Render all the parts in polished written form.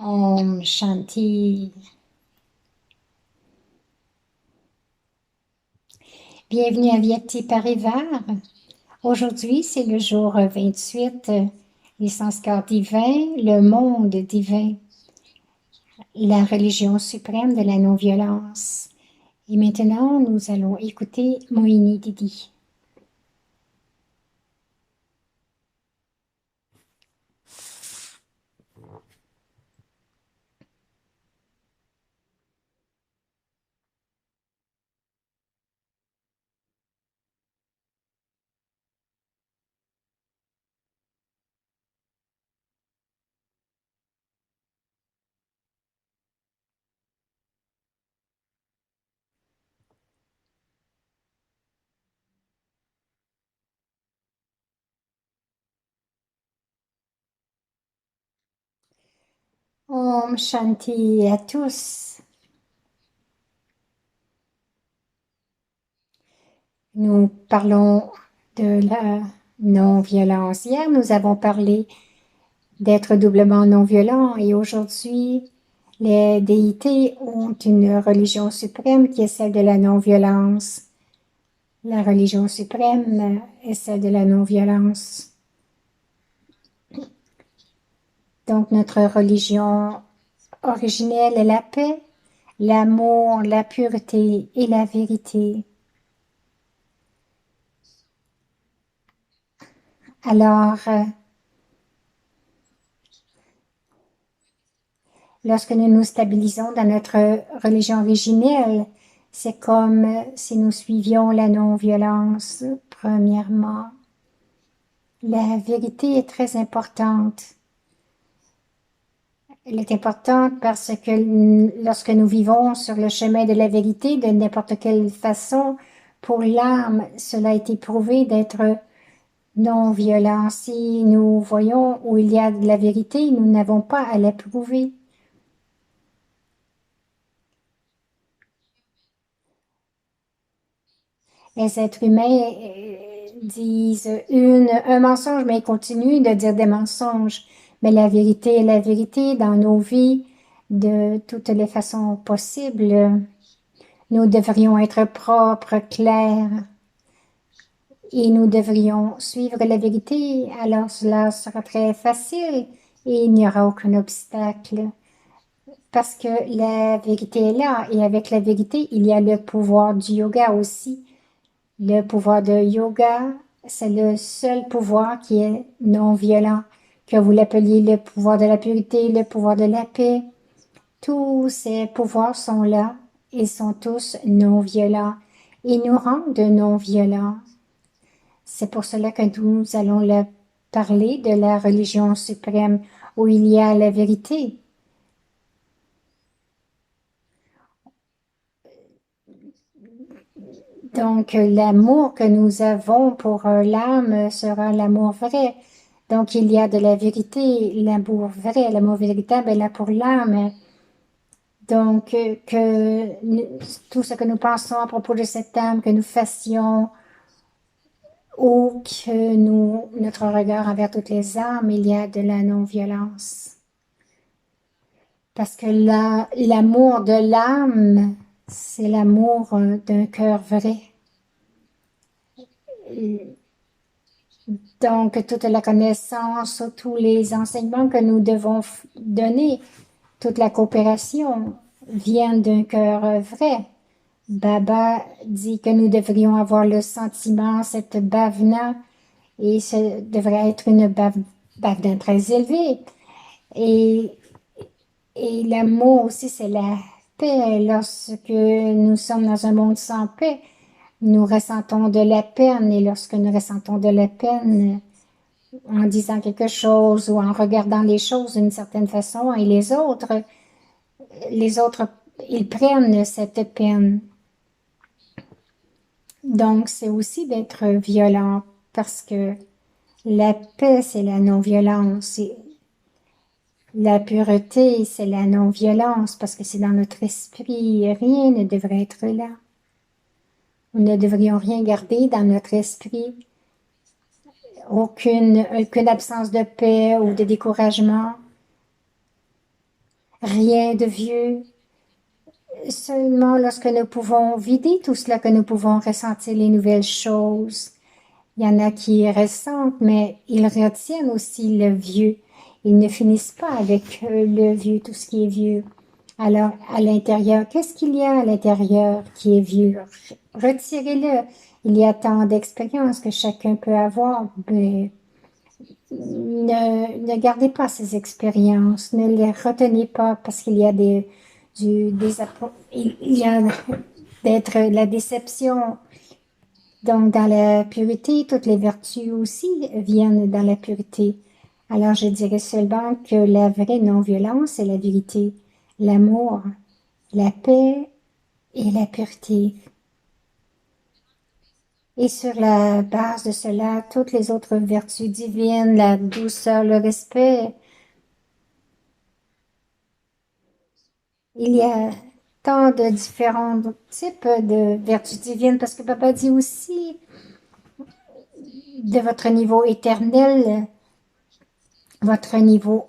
Om Shanti. Bienvenue à Vyakti Parivar. Aujourd'hui, c'est le jour 28, les sanskars divins, le monde divin, la religion suprême de la non-violence. Et maintenant, nous allons écouter Mohini Didi. Om Shanti à tous. Nous parlons de la non-violence. Hier, nous avons parlé d'être doublement non-violent et aujourd'hui, les déités ont une religion suprême qui est celle de la non-violence. La religion suprême est celle de la non-violence. Donc notre religion originelle est la paix, l'amour, la pureté et la vérité. Alors, lorsque nous nous stabilisons dans notre religion originelle, c'est comme si nous suivions la non-violence, premièrement. La vérité est très importante. Elle est importante parce que lorsque nous vivons sur le chemin de la vérité, de n'importe quelle façon, pour l'âme, cela a été prouvé d'être non-violent. Si nous voyons où il y a de la vérité, nous n'avons pas à la prouver. Les êtres humains disent un mensonge, mais ils continuent de dire des mensonges. Mais la vérité est la vérité dans nos vies de toutes les façons possibles. Nous devrions être propres, clairs, et nous devrions suivre la vérité. Alors cela sera très facile et il n'y aura aucun obstacle. Parce que la vérité est là, et avec la vérité, il y a le pouvoir du yoga aussi. Le pouvoir de yoga, c'est le seul pouvoir qui est non violent, que vous l'appeliez le pouvoir de la pureté, le pouvoir de la paix. Tous ces pouvoirs sont là et sont tous non violents et nous rendent non violents. C'est pour cela que nous allons parler de la religion suprême où il y a la vérité. Donc, l'amour que nous avons pour l'âme sera l'amour vrai. Donc, il y a de la vérité, l'amour vrai, l'amour véritable est là pour l'âme. Donc, tout ce que nous pensons à propos de cette âme, que nous fassions, ou que notre regard envers toutes les âmes, il y a de la non-violence. Parce que l'amour de l'âme, c'est l'amour d'un cœur vrai. Donc, toute la connaissance, tous les enseignements que nous devons donner, toute la coopération viennent d'un cœur vrai. Baba dit que nous devrions avoir le sentiment, cette bhavana, et ce devrait être une bhavana très élevée. Et l'amour aussi, c'est la paix. Lorsque nous sommes dans un monde sans paix, nous ressentons de la peine. Et lorsque nous ressentons de la peine en disant quelque chose ou en regardant les choses d'une certaine façon, et les autres, ils prennent cette peine. Donc, c'est aussi d'être violent parce que la paix, c'est la non-violence. La pureté, c'est la non-violence parce que c'est dans notre esprit. Rien ne devrait être là. Nous ne devrions rien garder dans notre esprit. Aucune absence de paix ou de découragement. rien de vieux. Seulement lorsque nous pouvons vider tout cela, que nous pouvons ressentir les nouvelles choses. Il y en a qui ressentent, mais ils retiennent aussi le vieux. Ils ne finissent pas avec le vieux, tout ce qui est vieux. Alors, à l'intérieur, qu'est-ce qu'il y a à l'intérieur qui est vieux? Retirez-le. Il y a tant d'expériences que chacun peut avoir, mais ne gardez pas ces expériences, ne les retenez pas parce qu'il y a il y a d'être la déception. Donc, dans la pureté, toutes les vertus aussi viennent dans la pureté. Alors, je dirais seulement que la vraie non-violence est la vérité, l'amour, la paix et la pureté. Et sur la base de cela, toutes les autres vertus divines, la douceur, le respect, il y a tant de différents types de vertus divines parce que Papa dit aussi de votre niveau éternel, votre niveau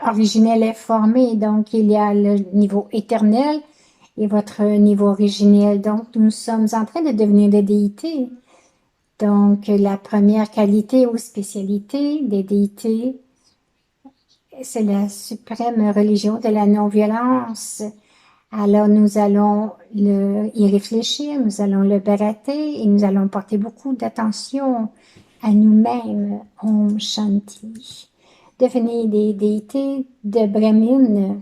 originel est formé, donc il y a le niveau éternel et votre niveau originel. Donc nous sommes en train de devenir des déités. Donc la première qualité ou spécialité des déités, c'est la suprême religion de la non-violence. Alors nous allons y réfléchir, nous allons le barater et nous allons porter beaucoup d'attention à nous-mêmes. Om Shanti. Devenez des déités de Brahmin